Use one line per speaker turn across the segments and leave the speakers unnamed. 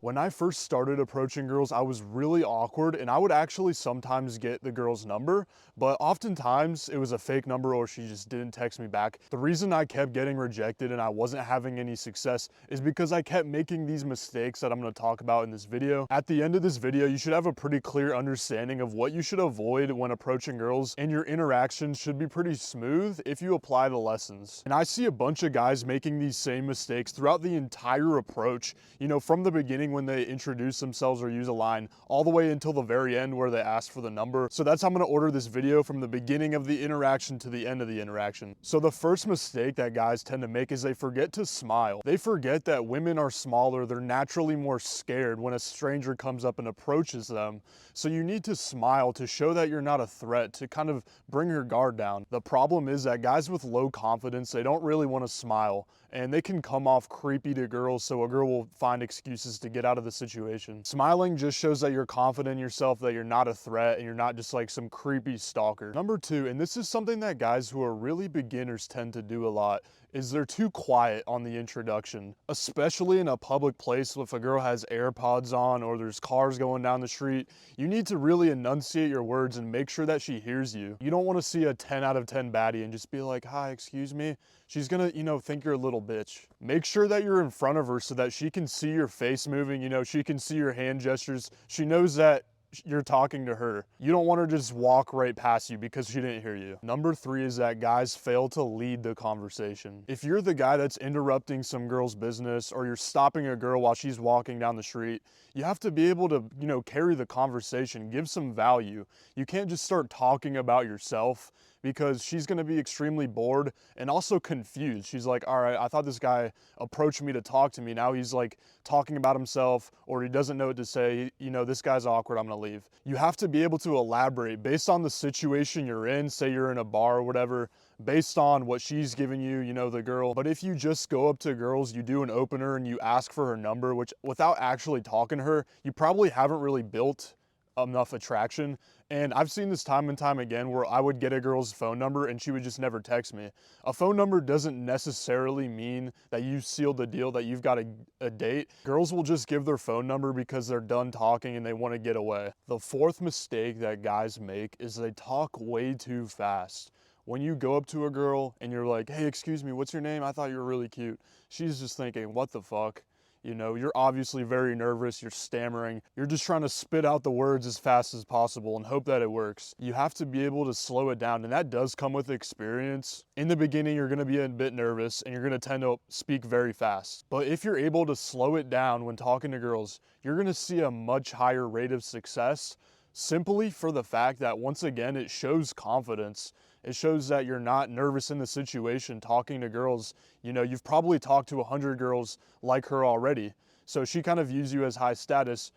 When I first started approaching girls, I was really awkward and I would actually sometimes get the girl's number, but oftentimes it was a fake number or she just didn't text me back. The reason I kept getting rejected and I wasn't having any success is because I kept making these mistakes that I'm gonna talk about in this video. At the end of this video, you should have a pretty clear understanding of what you should avoid when approaching girls, and your interactions should be pretty smooth if you apply the lessons. And I see a bunch of guys making these same mistakes throughout the entire approach, from the beginning when they introduce themselves or use a line all the way until the very end where they ask for the number. So that's how I'm gonna order this video, from the beginning of the interaction to the end of the interaction. So the first mistake that guys tend to make is they forget to smile. They forget that women are smaller, they're naturally more scared when a stranger comes up and approaches them. So you need to smile to show that you're not a threat, to kind of bring your guard down. The problem is that guys with low confidence, they don't really want to smile, and they can come off creepy to girls, so a girl will find excuses to get out of the situation. Smiling just shows that you're confident in yourself, that you're not a threat, and you're not just like some creepy stalker. Number two, and this is something that guys who are really beginners tend to do a lot, is they're too quiet on the introduction. Especially in a public place, if a girl has AirPods on or there's cars going down the street, you need to really enunciate your words and make sure that she hears you. You don't want to see a 10 out of 10 baddie and just be like, "Hi, excuse me." She's gonna, think you're a little bitch. Make sure that you're in front of her so that she can see your face moving, she can see your hand gestures. She knows that you're talking to her. You don't want her to just walk right past you because she didn't hear you. Number three is that guys fail to lead the conversation. If you're the guy that's interrupting some girl's business, or you're stopping a girl while she's walking down the street, you have to be able to, carry the conversation, give some value. You can't just start talking about yourself, because she's gonna be extremely bored and also confused. She's like, all right, I thought this guy approached me to talk to me. Now he's like talking about himself, or he doesn't know what to say. This guy's awkward, I'm gonna leave. You have to be able to elaborate based on the situation you're in. Say you're in a bar or whatever, based on what she's giving you, the girl. But if you just go up to girls, you do an opener and you ask for her number, which without actually talking to her, you probably haven't really built enough attraction. And I've seen this time and time again where I would get a girl's phone number and she would just never text me. A phone number doesn't necessarily mean that you sealed the deal, that you've got a date. Girls will just give their phone number because they're done talking and they want to get away. The fourth mistake that guys make is they talk way too fast. When you go up to a girl and you're like, "Hey, excuse me, what's your name? I thought you were really cute." She's just thinking, what the fuck? You're obviously very nervous, you're stammering, you're just trying to spit out the words as fast as possible and hope that it works. You have to be able to slow it down, and that does come with experience. In the beginning, you're gonna be a bit nervous and you're gonna tend to speak very fast. But if you're able to slow it down when talking to girls, you're gonna see a much higher rate of success, simply for the fact that, once again, it shows confidence. It shows that you're not nervous in the situation talking to girls. You've probably talked to 100 girls like her already, so she kind of views you as high status.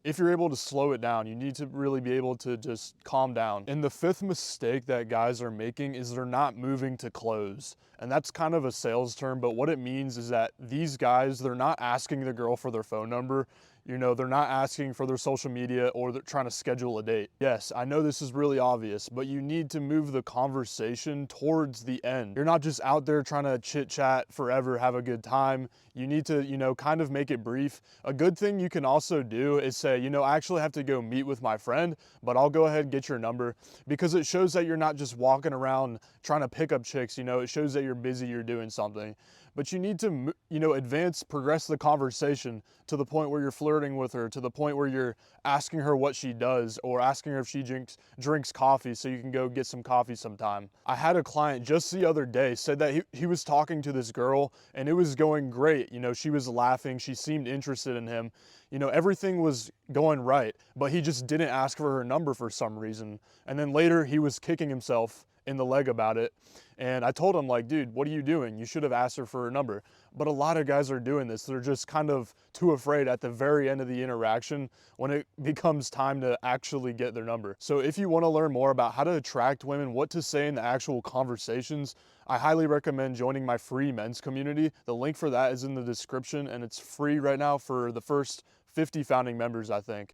If you're able to slow it down, you need to really be able to just calm down. And the fifth mistake that guys are making is they're not moving to close. And that's kind of a sales term, but what it means is that these guys, they're not asking the girl for their phone number. They're not asking for their social media, or they're trying to schedule a date. Yes, I know this is really obvious, but you need to move the conversation towards the end. You're not just out there trying to chit chat forever, have a good time. You need to, kind of make it brief. A good thing you can also do is say, "I actually have to go meet with my friend, but I'll go ahead and get your number," because it shows that you're not just walking around trying to pick up chicks. It shows that you're busy, you're doing something. But you need to, progress the conversation to the point where you're flirting with her, to the point where you're asking her what she does, or asking her if she drinks coffee so you can go get some coffee sometime. I had a client just the other day said that he was talking to this girl and it was going great. She was laughing, she seemed interested in him. Everything was going right, but he just didn't ask for her number for some reason. And then later he was kicking himself in the leg about it. And I told him, like, "Dude, what are you doing? You should have asked her for her number." But a lot of guys are doing this. They're just kind of too afraid at the very end of the interaction when it becomes time to actually get their number. So if you want to learn more about how to attract women, what to say in the actual conversations, I highly recommend joining my free men's community. The link for that is in the description, and it's free right now for the first 50 founding members, I think.